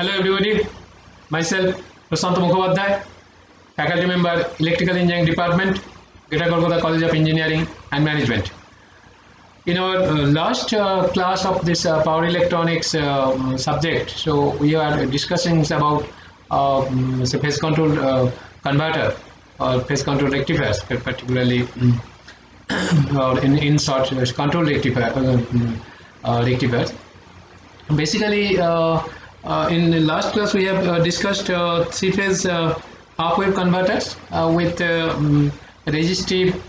Hello everybody, myself Prashant Mukhopadhyay, faculty member Electrical Engineering Department, Greater Kolkata College of Engineering and Management. In our last class of this power electronics subject, so we are discussing about phase control converter or phase control rectifiers, particularly or in short control rectifiers. Basically, in the last class we have discussed three-phase half-wave converters with resistive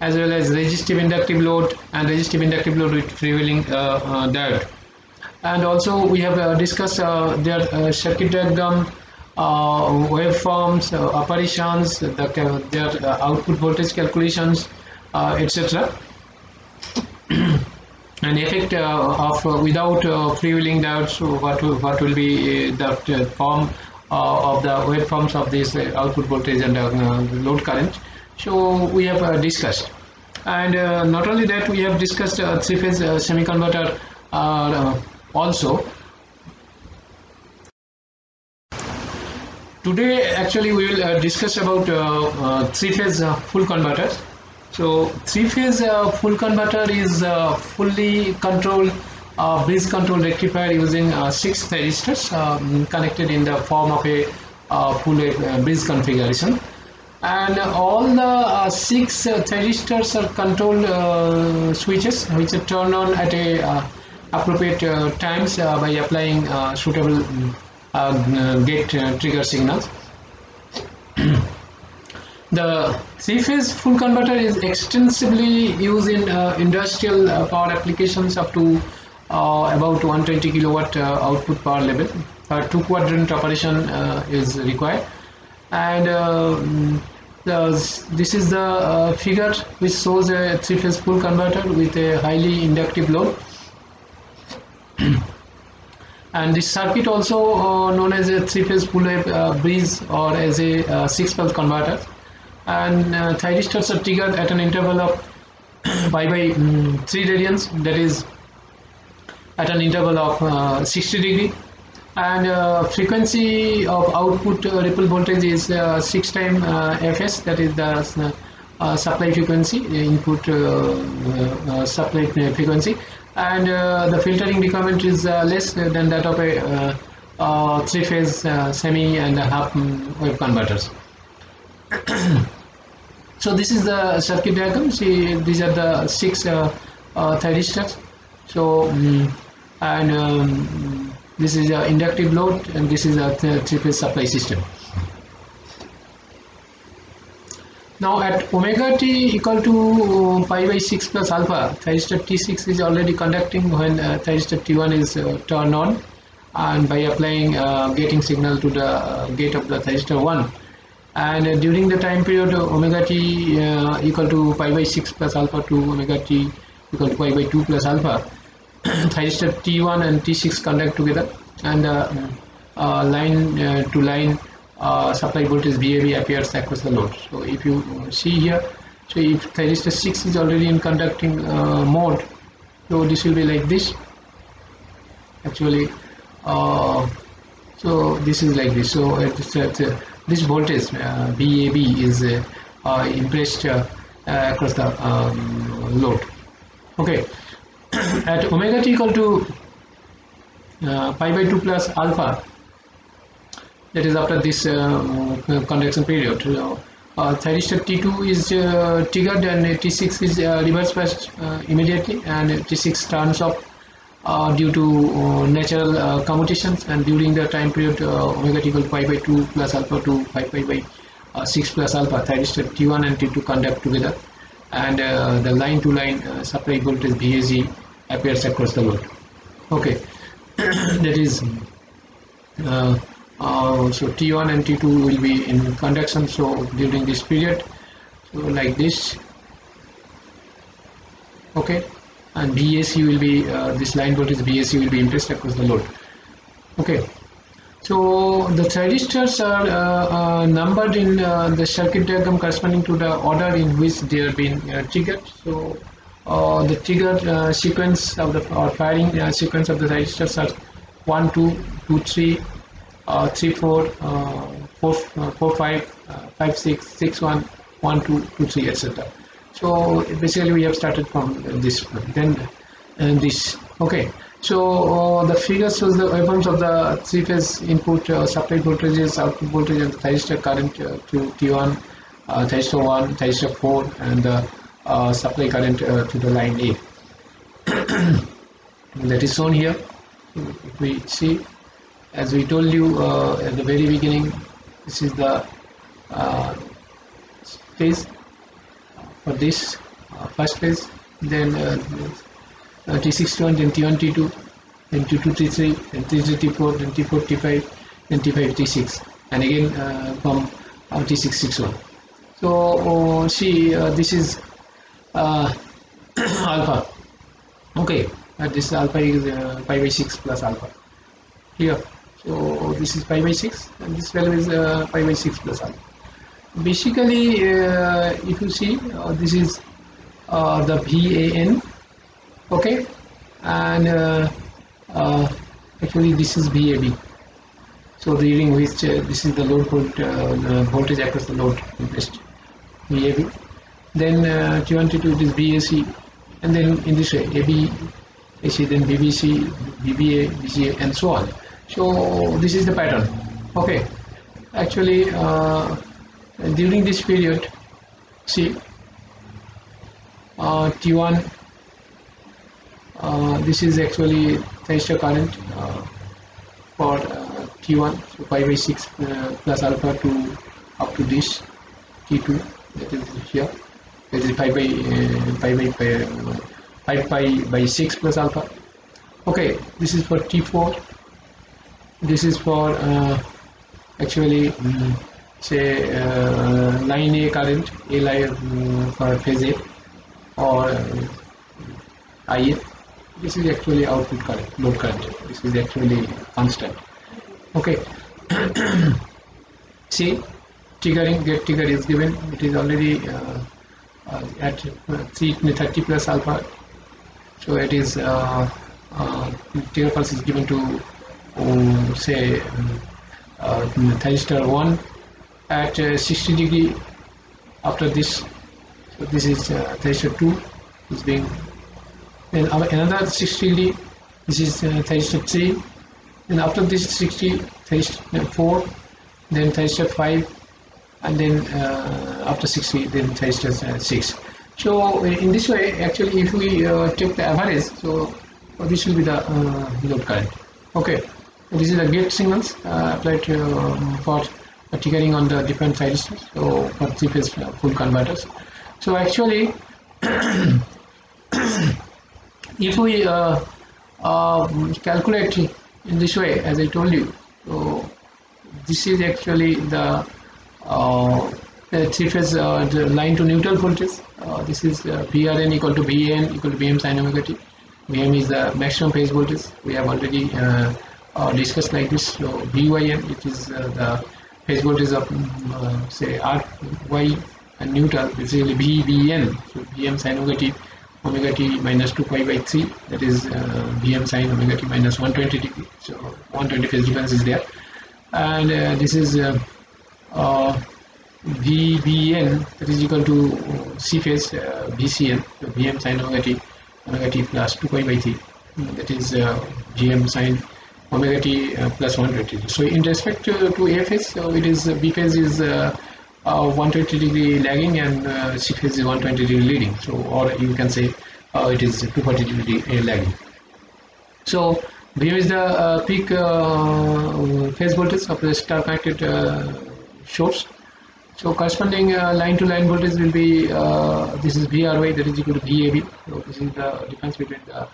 as well as resistive inductive load and resistive inductive load with freewheeling diode. And also we have discussed their circuit diagram, waveforms, operations, their output voltage calculations, etc. And effect of without freewheeling diodes, what will be the form of the waveforms of this output voltage and load current. So we have discussed, and not only that, we have discussed three-phase semi-converter also. Today actually we will discuss about three-phase full converters. So three-phase full converter is fully controlled bridge control rectifier using 6 thyristors connected in the form of a full bridge configuration, and all the 6 thyristors are control switches which are turned on at a appropriate times by applying suitable gate trigger signals. The three-phase full converter is extensively used in industrial power applications up to about 120 kilowatt output power level. Two-quadrant operation is required, and this is the figure which shows a three-phase full converter with a highly inductive load. And this circuit also known as a three-phase full wave bridge or as a 6-pulse converter. And thyristors are triggered at an interval of pi by 3 radians, that is at an interval of 60 degree, and frequency of output ripple voltage is 6 times Fs, that is the supply frequency, input supply frequency, and the filtering requirement is less than that of a three-phase semi and half wave converters. So this is the circuit diagram. See, these are the 6 thyristors. So this is the inductive load, and this is a three-phase supply system. Now at omega t equal to pi by 6 plus alpha, thyristor T6 is already conducting when thyristor T1 is turned on, and by applying gating signal to the gate of the thyristor 1. And during the time period omega t equal to pi by 6 plus alpha to omega t equal to pi by 2 plus alpha, thyristor T1 and T6 conduct together, and line to line supply voltage VAB appears across the load. So if you see here, so if thyristor 6 is already in conducting mode, so this will be like this actually. So this is like this. So this voltage VAB is impressed across the load. Okay. At omega t equal to pi by 2 plus alpha, that is after this conduction period, thyristor T2 is triggered and T6 is reverse passed immediately, and T6 turns off due to natural commutations, and during the time period omega t equal to pi by 2 plus alpha to pi by 6 plus alpha, thyristor T1 and T2 conduct together, and the line to line supply voltage VAG appears across the load. Okay. That is so T1 and T2 will be in conduction, so during this period, so like this. Okay. And VAC will be this line voltage VAC will be impressed across the load. Okay. So the thyristors are numbered in the circuit diagram corresponding to the order in which they are being triggered. So the trigger sequence of the or firing sequence of the thyristors are 1, 2, 2, 3, 3 4 4 4 5 5 6 6 1 1 2 2 3 etc. So basically we have started from this then this. Okay, so the figure shows the waveforms of the three-phase input supply voltages, output voltage, and the thyristor current to T1, thyristor 1, thyristor 4, and the supply current to the line A. That is shown here. If we see, as we told you at the very beginning, this is the phase for this first phase, then T61, then T1, T2, then T2, T3, then T3, T4, then T4, T5, then T5, T6, and again from T6, 61. So see, this is alpha. Okay, this alpha is pi by 6 plus alpha here. So this is pi by 6, and this value is pi by 6 plus alpha. Basically, if you see, this is the VAN. Okay, and actually this is VAB. So the reading which this is the load voltage across the load impressed, VAB. Then T1, T2 it is BAC, and then in this way AB, AC, then BBC, BBA, BCA, and so on. So this is the pattern. Okay, actually during this period, see T1. This is actually thyristor current for T1, so pi by 6 plus alpha to up to this T2, that is here, that is pi by 6 plus alpha. Okay, this is for T4. This is for actually say line A current, A line for phase A, or IA. This is actually output current, load current. This is actually constant. Okay. See, triggering, get trigger is given. It is already at 330 plus alpha. So it is trigger pulse is given to say thyristor 1 at 60 degree. After this, so this is thyristor 2 is being. Then another 60 degree, this is thyristor 3, then after this 60, thyristor 4, then thyristor 5, and then after 60, then thyristor 6. So in this way, actually if we take the average, so this will be the load current. Okay, so this is the gate signals applied for triggering on the different thyristors, so for three-phase full converters. So actually if we calculate in this way, as I told you, so this is actually the three-phase the line to neutral voltage. This is VRN equal to VAN equal to Vm sin omega t. Vm is the maximum phase voltage. We have already discussed like this. So VYN, it is the phase voltage of say RY, and neutral basically VBN. So Vm sin omega t minus 2 pi by 3, that is Vm sin omega t minus 120 degree. So 120 phase difference is there, and this is VBN, that is equal to C phase VCN, so Vm sin omega t plus 2 pi by 3, that is Vm sin omega t plus 120. So in respect to A phase, so it is B phase is 120 degree lagging, and C phase is 120 degree leading. So, or you can say it is 240 degree lagging. So Vm is the peak phase voltage of the star connected source. So corresponding line to line voltage will be this is VRY, that is equal to VAB. So this is the difference between the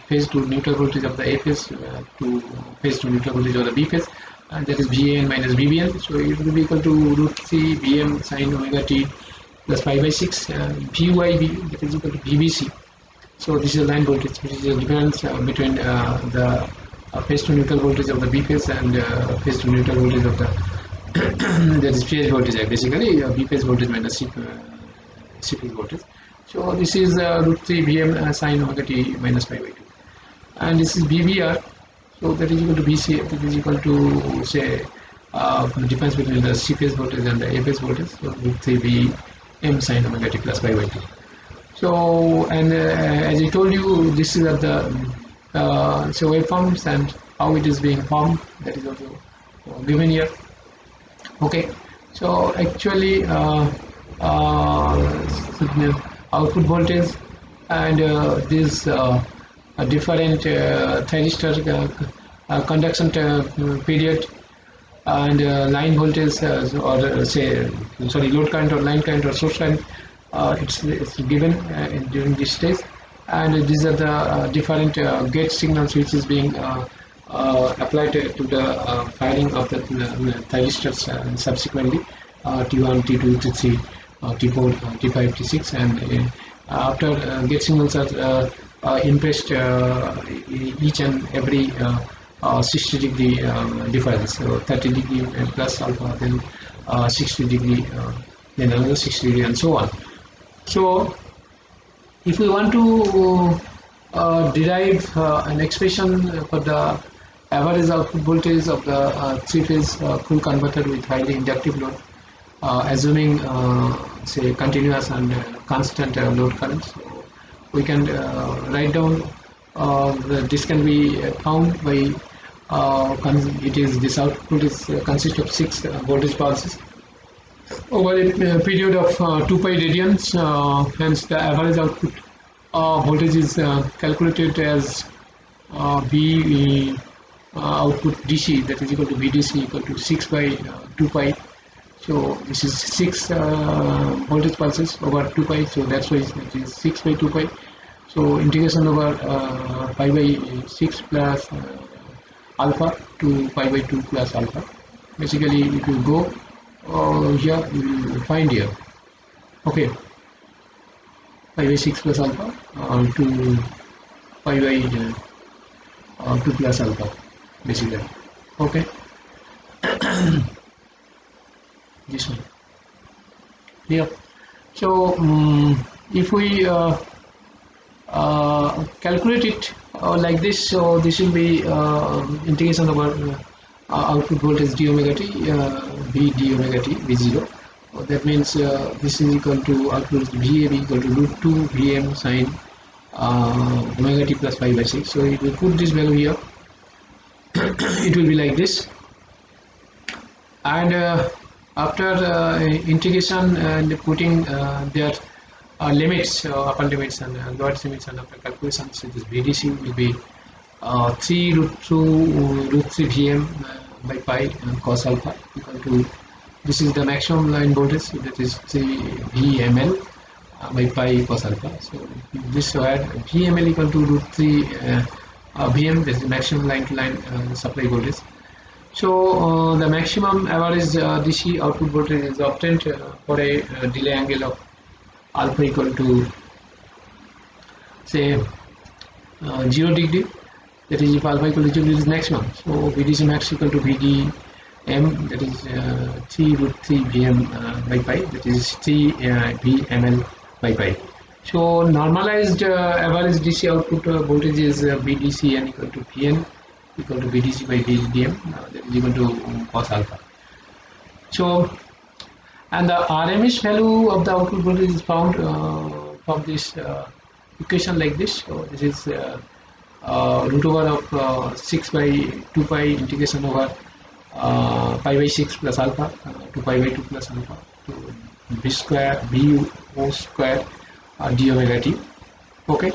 phase to neutral voltage of the A phase to phase to neutral voltage of the B phase, and that is VAN minus VBN. So it will be equal to root 3 Vm sin omega t plus pi by 6 VYB, that is equal to VBC. So this is the line voltage, which is the difference between the phase to neutral voltage of the B phase and phase to neutral voltage of the that is phase voltage, basically B phase voltage minus C phase voltage. So this is root 3 Vm sin omega t minus pi by 2, and this is VBR. So that is equal to BC, that is equal to say the difference between the C phase voltage and the A phase voltage, so root 3 V m sin omega t plus pi by 2. So, and as I told you, this is at the so waveforms and how it is being formed, that is also given here. Okay, so actually output voltage and this different thyristor conduction period and line voltage or say sorry load current or line current or source current, it's given during this stage, and these are the different gate signals which is being applied to the firing of the thyristors subsequently T1, T2, T3, T4, T5, T6, and after gate signals are impressed each and every 60 degree difference, so 30 degree plus alpha, then 60 degree, then another 60 degree, and so on. So if we want to derive an expression for the average output voltage of the three-phase full converter with highly inductive load, assuming say continuous and constant load current, so we can write down this can be found by this output is consists of 6 voltage pulses over a period of 2 pi radians. Hence the average output voltage is calculated as V output DC, that is equal to VDC equal to 6 by 2 pi. So this is 6 voltage pulses over 2 pi, so that's why it is 6 by 2 pi. So integration over pi by 6 plus alpha to pi by 2 plus alpha. Basically if you go here you will find here, okay, pi by 6 plus alpha to pi by 2 plus alpha basically, okay. This one here. So if we calculate it like this, so this will be integration over output voltage d omega t v d omega t v0. That means this is equal to output VAB equal to root 2 Vm sin omega t plus pi by 6. So if we put this value here, it will be like this, and after integration and putting their limits, upper limits and lower limits, and after calculation, so this VDC will be 3 root 3 Vm by pi cos alpha equal to, this is the maximum line voltage, so that is 3 Vml by pi cos alpha. So this where Vml equal to root 3 Vm, that is the maximum line to line supply voltage. So the maximum average DC output voltage is obtained for a delay angle of alpha equal to say 0 degree, that is if alpha equal to 0 is maximum. So VDC max equal to VDM, that is 3 root 3 Vm by pi, that is 3 Vml by pi. So normalized average DC output voltage is VDCN equal to Vn equal to VDC by VDM, that is equal to cos alpha. So, and the RMS value of the output voltage is found from this equation like this. So this is root over of 6 by 2 pi integration over pi by 6 plus alpha to pi by 2 plus alpha to b square bu o square d omega t. Okay.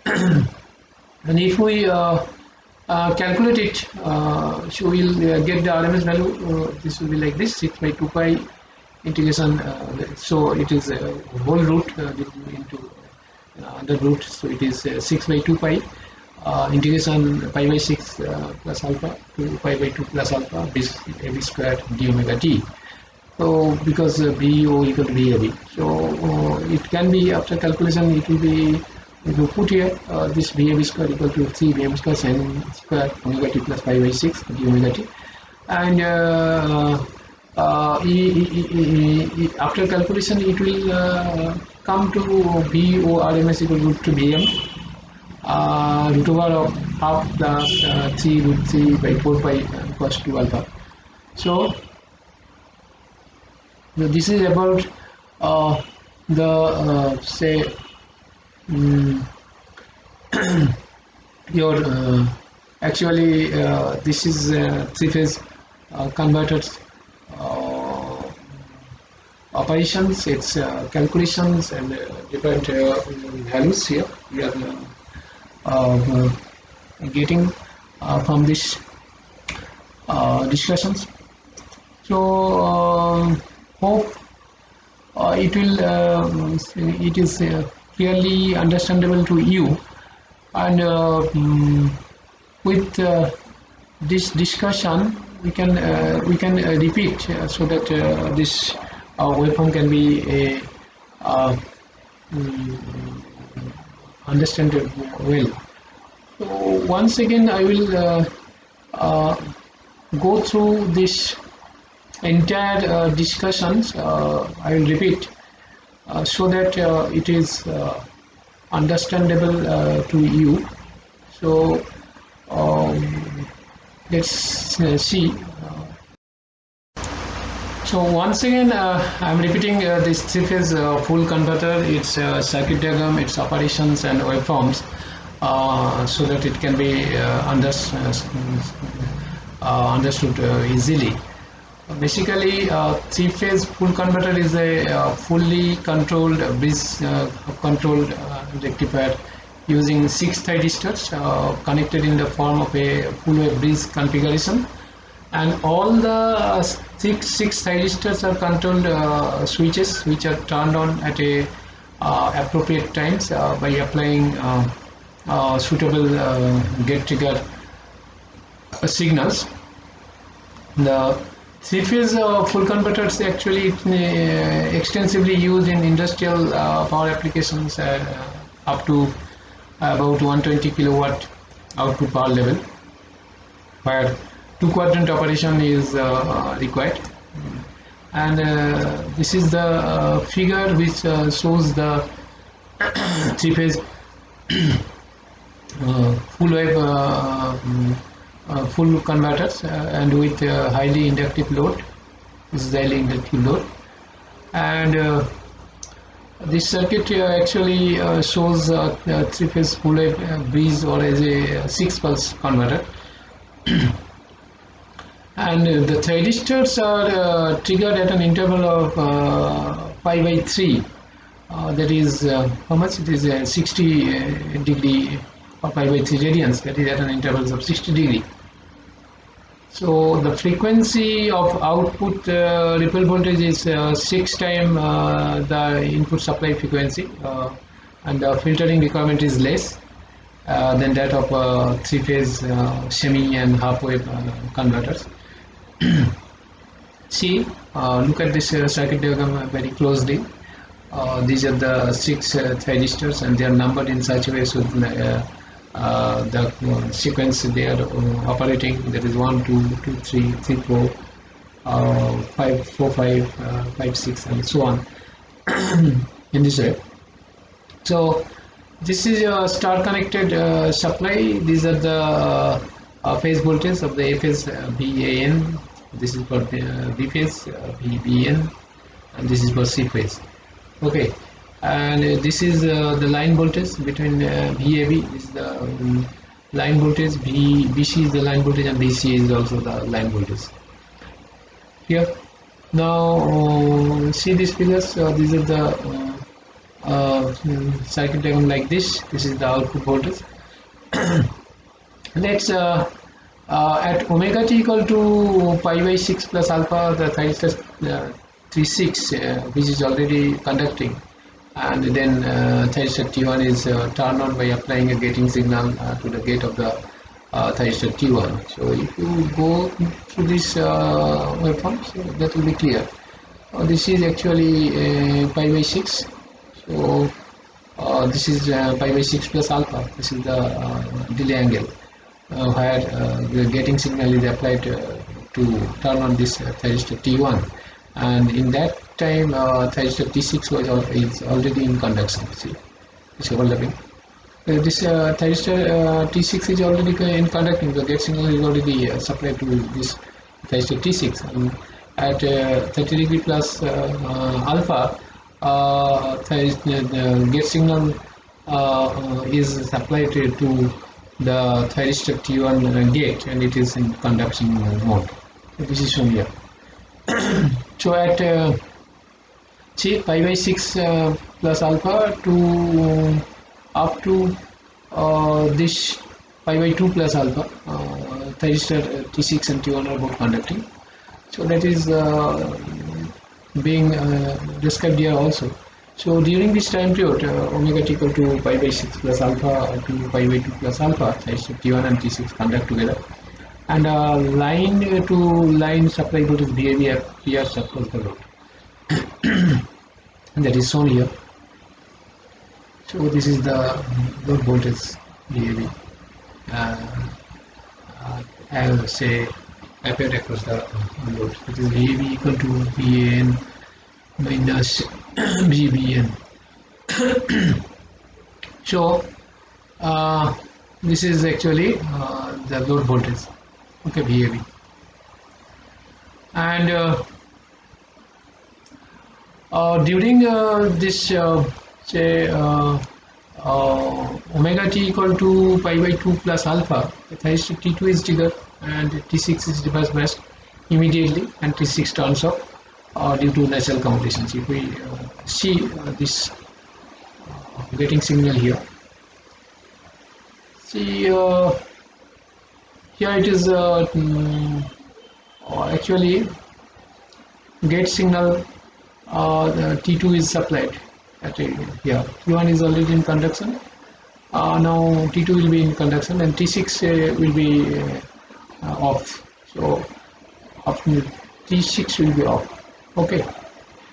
And if we calculate it, so we'll get the RMS value. This will be like this: 6 by 2 pi integration. So it is whole root into under root. So it is 6 by 2 pi integration pi by 6 plus alpha to pi by 2 plus alpha b square d omega t. So because BO equal to BAB, so it can be after calculation it will be, if you put here this BAB square equal to 3 Vm square sin square omega t plus pi by 6 d omega t, and after calculation it will come to BO RMS equal to root to Vm root over of half plus 3 root 3 by 4 pi cos 2 alpha. So this is about the say your actually this is three-phase converters uh, operations, its calculations and different values here we are getting from this discussions. So hope it is clearly understandable to you, and with this discussion we can repeat so that this waveform can be understood well. So once again I will go through this entire discussions. I will repeat so that it is understandable to you. So let's see. So once again I am repeating this three-phase full converter, its circuit diagram, its operations and waveforms so that it can be understood easily. Basically, three-phase full converter is a fully controlled bridge controlled rectifier using 6 thyristors connected in the form of a full wave bridge configuration, and all the six thyristors are controlled switches which are turned on at a appropriate times by applying suitable gate trigger signals. The three-phase full converters actually extensively used in industrial power applications up to about 120 kilowatt output power level, where two-quadrant operation is required. And this is the figure which shows the three-phase full wave full converters and with highly inductive load. This is highly inductive load, and this circuit actually shows three-phase full wave bridge or as a 6-pulse converter. And the thyristors are triggered at an interval of pi by 3. That is how much? It is 60 degree or pi by 3 radians. That is at an interval of 60 degree. So the frequency of output ripple voltage is 6 times the input supply frequency, and the filtering requirement is less than that of three-phase semi and half wave converters. See, look at this circuit diagram very closely. These are the 6 thyristors, and they are numbered in such a way so the sequence they are operating, that is 1 2 2 3 3 4 5 4 5 5 6 and so on in this way. So this is a star connected supply. These are the phase voltage of the A phase BAN. This is for B phase BBN, and this is for C phase. Okay, and this is the line voltage between VAB. This is the line voltage. BC is the line voltage, and BC is also the line voltage. Here, now see these figures. These are the circuit diagram like this. This is the output voltage. Let's at omega t equal to pi by 6 plus alpha, the thyristor 36 which is already conducting, and then thyristor T1 is turned on by applying a gating signal to the gate of the thyristor T1. So if you go through this waveform, so that will be clear. This is actually pi by 6. So this is pi by 6 plus alpha. This is the delay angle where the gating signal is applied to turn on this thyristor T1, and in that time thyristor T6 is already in conduction. See, it's overlapping. This thyristor T6 is already in conducting. The gate signal is already supplied to this thyristor T6, and at 30 degree plus alpha, the gate signal is supplied to the thyristor T1 gate, and it is in conduction mode. So this is shown here. So at pi by 6 plus alpha to up to this pi by 2 plus alpha, thyristor T6 and T1 are both conducting. So that is being described here also. So during this time period, omega t equal to pi by 6 plus alpha to pi by 2 plus alpha, thyristor T1 and T6 conduct together, and line to line supply voltage VAB appears across the load. That is shown here. So this is the load voltage VAB. I'll say appeared across the load. It is VAB equal to VAN minus VBN. So this is actually the load voltage. Okay, VAB. And during this say omega t equal to pi by 2 plus alpha, the thyristor T2 is triggered and T6 is reverse biased immediately, and T6 turns off due to natural commutations. If we see this getting signal here, see here it is actually gate signal T2 is supplied at here. T1 is already in conduction. Now T2 will be in conduction and T6 will be off. So T6 will be off. Okay.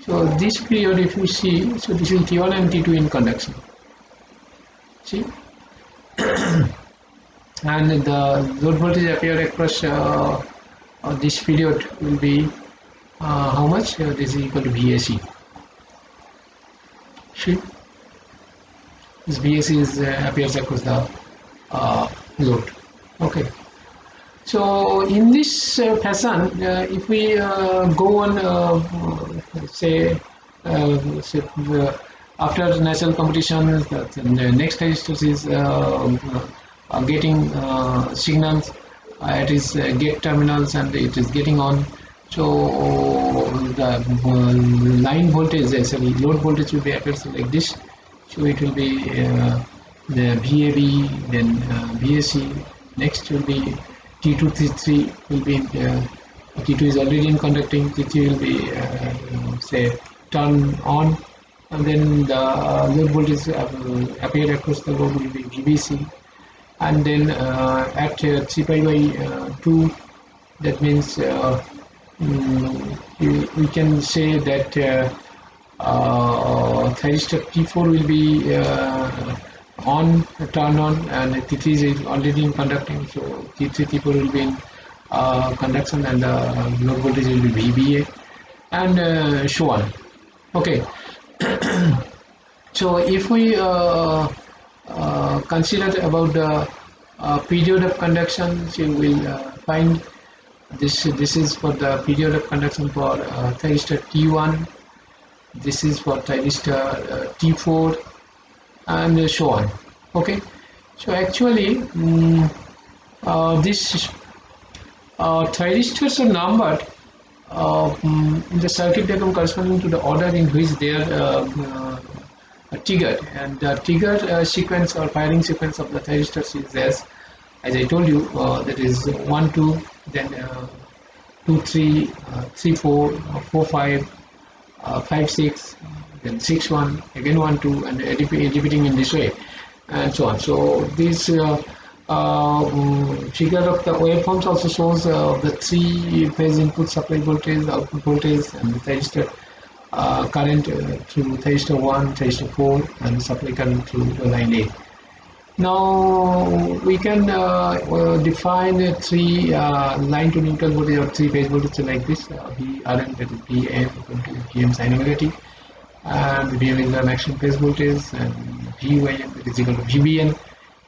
So this period, if you see, so this is T1 and T2 in conduction. See, and the load voltage appeared across this period will be how much? This is equal to VAC. See, this VAC is appears across the load. Okay. So in this fashion, if we go on, say after natural computation, the next thyristor is getting signals at its gate terminals, and it is getting on. So the line voltage, sorry, load voltage will be appears like this. So it will be the VAB, then VAC. Next will be T2, T3 will be T2 is already in conducting. T3 will be say turn on, and then the load voltage appear across the load will be VBC, and then at 3 pi by 2, that means we can say that thyristor T4 will be on, turn on, and T3 is already in conducting, so T3, T4 will be in conduction, and the load voltage will be VBA, and so on. Okay. So if we consider about the period of conduction, so you will find this is for the period of conduction for thyristor T1, this is for thyristor T4, and so on. Okay, so actually this thyristors are numbered in the circuit diagram corresponding to the order in which they are triggered, and the trigger sequence or firing sequence of the thyristors is as I told you, that is 1 2, then 2 3, 3 4, 4 5, 5 6, then 6 1, again 1 2, and repeating in this way, and so on. So this figure of the waveforms also shows the 3-phase input supply voltage, output voltage, and the thyristor current through thyristor 1, thyristor 4, and supply current through line A. Now we can define 3 line to neutral voltage or 3-phase voltage like this: Vrn, that is Vm equal to Vm sin omega t, and Vm is the maximum phase voltage, and Vym is equal to Vbn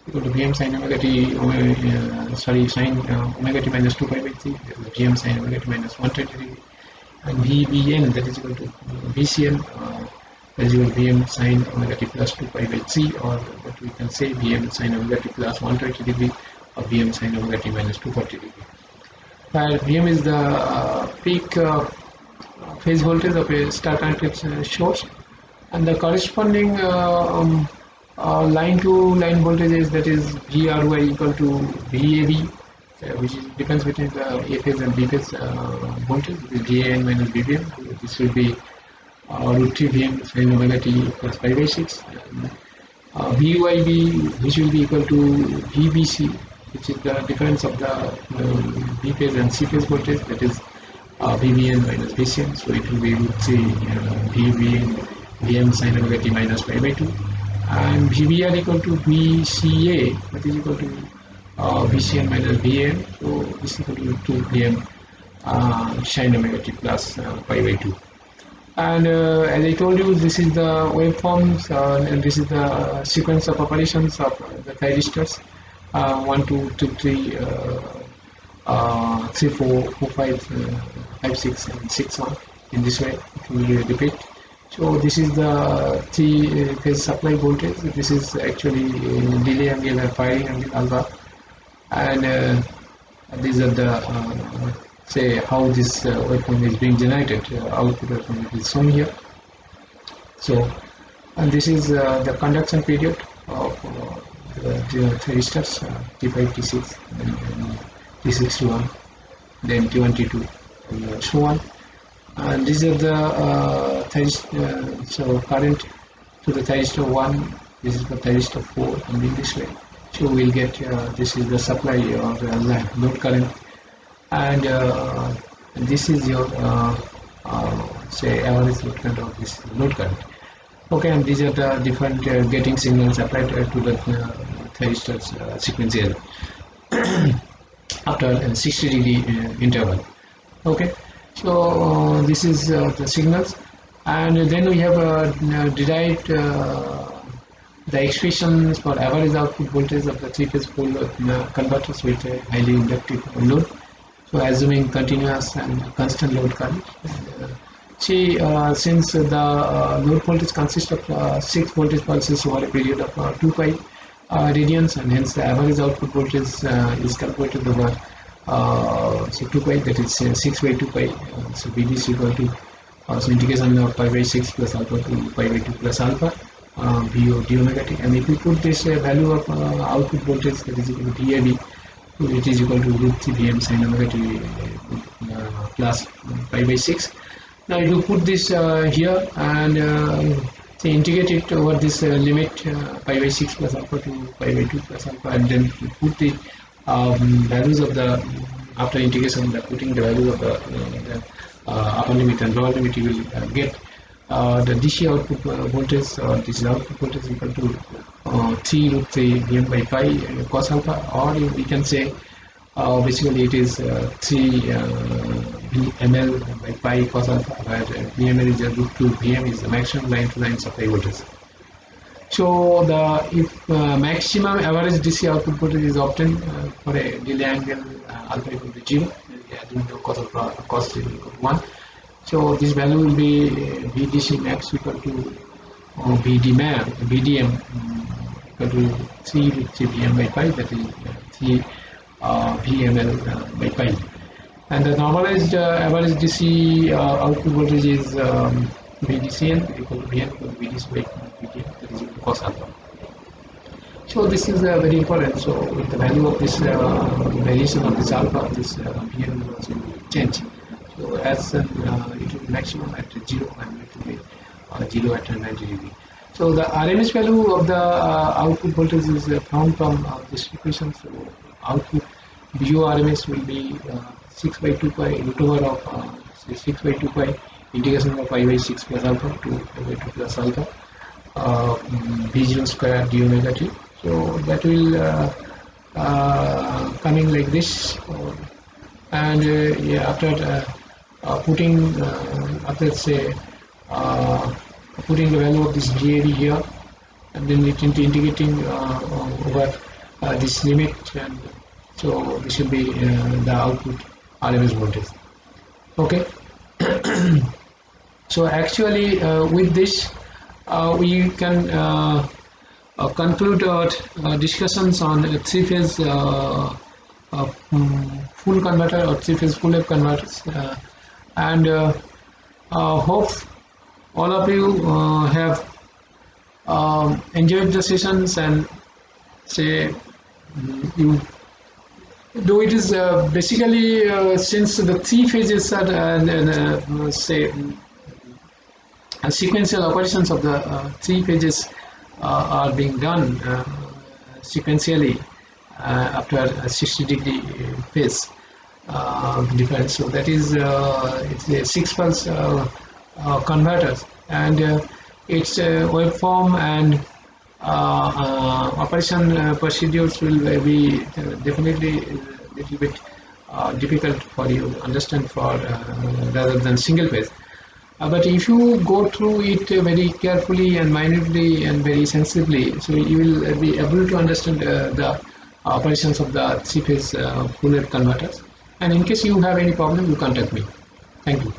equal to Vm sin omega t, sin omega t minus 2 pi by 3, that is Vm sin omega t minus 120 degree, and Vbn, that is equal to Vcn, that is equal to Vm sin omega t plus 2 pi by 3, or what we can say Vm sin omega t plus 120 degree, or Vm sin omega t minus 240 degree. Vm is the peak phase voltage of a star connected source, and the corresponding line to line voltages, that is Vry equal to Vab, which depends between the A phase and B phase voltage, which is Van minus Vbn. This will be root 3 Vm sin omega t plus pi by 6. Vyb, which will be equal to Vbc, which is the difference of the B phase and C phase voltage, that is Vbn minus Vcn. So it will be root 3 Vm sin omega t minus pi by 2, and Vbr equal to Vca, that is equal to Vcn minus Vn. So this is equal to 2 Vm sin omega t plus pi by 2. And as I told you, this is the waveforms, and this is the sequence of operations of the thyristors. 1, 2, 3, 3, 3, 4, 4, 5, 5, 6, and 6 on. In this way, it will repeat. So this is the 3 phase supply voltage. This is actually delay angle and firing angle alpha, and these are the say how this waveform is being generated. Output waveform is shown here. So, and this is the conduction period of the thyristors, T5, T6, and T6 to 1, then T1, T2, and so on. And these are the so current to the thyristor 1, this is the thyristor 4, and in this way. So we'll get this is the supply of the load current, and this is your say average load current of this load current. Okay, and these are the different getting signals applied to the thyristors sequential after a 60 degree interval. Okay, so this is the signals, and then we have derived the expressions for average output voltage of the 3-phase pole converters with a highly inductive load. So assuming continuous and constant load current. See, since the load voltage consists of 6 voltage pulses over a period of 2 pi radians, and hence the average output voltage is calculated over so 2 pi, that is 6 by 2 pi. So Vd is equal to so integration of pi by 6 plus alpha to pi by 2 plus alpha Vo d omega t. And if we put this value of output voltage, that is equal to Vab, it is equal to root 3 Vm sin omega t plus pi by 6. Now you put this here and say integrate it over this limit pi by 6 plus alpha to pi by 2 plus alpha, and then you put the values of the after integration, putting the value of the upper limit and lower limit, you will get the DC output voltage, or this output voltage equal to 3 root 3 Vm by pi cos alpha, or we can say basically it is 3 Vml by pi cos alpha, where Vml is a root 2 Vm is the maximum line to line supply voltage. So if maximum average DC output voltage is obtained for a delay angle alpha equal to 0, and cos alpha cos 0 equal to 1. So this value will be VDC max equal to VDM equal to 3 root 3 Vm by pi, that is 3 Vml by pi. And the normalized average DC output voltage is VDCN equal to Vn equal to VDC by VDM, that is equal to cos alpha. So this is very important. So with the value of this variation of this alpha, this Vn will also change. So as it will be maximum at 0 and it will be 0 at 90 degree. So the RMS value of the output voltage is found from this equation. So output VO RMS will be 6 by 2 pi root over of 6 by 2 pi integration of pi by 6 plus alpha to pi by 2 plus alpha V0 square d omega t. So that will coming like this, and after putting after say putting the value of this GAV here, and then integrating over this limit, and so this will be the output RMS voltage. Okay. So actually with this we can conclude our discussions on three-phase full converter or three-phase full wave converters, and hope all of you have enjoyed the sessions, and say you, though it is basically since the three phases are say sequential operations of the three phases are being done sequentially after a 60-degree phase difference. So that is it's a 6 pulse converters, and its waveform and operation procedures will be definitely a little bit difficult for you to understand for rather than single phase. But if you go through it very carefully and minutely and very sensibly, so you will be able to understand the operations of the three-phase full wave converters. And in case you have any problem, you contact me. Thank you.